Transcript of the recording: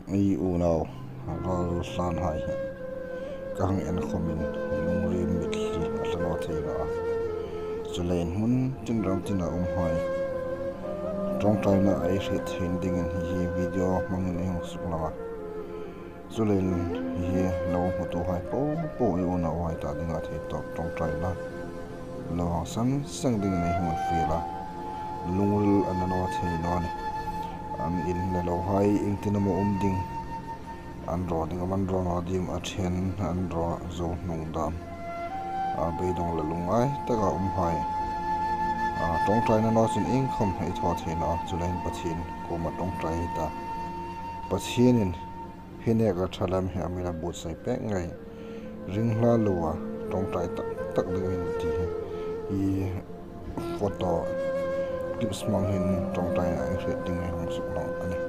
mi u nào ral san hai kang en khomin lung rim mit li atlo thei na chulein mun tin ram tin a hai trong trai na ai hrit hin ding an hi video mangin hong sukla chulein hi lo mu tu hai po u na hai ta dinga thei to trong trai na lo sang sang ding nei hon fila lungul anano thei no ni an in le lo hai ing tinamo ding an ro ding man ro no dim a then an ro zo nung dam a be dong la lungai taka hai a tong trai na no chin ing khom hei tho the na chulain pathin ko ma tong trai ta pathin in hine ga thalam he amira but sai pe ngai ring hla luwa tong trai tak tak ding in ti i photo clips mang hin tong trai na hret ding hong suk long ani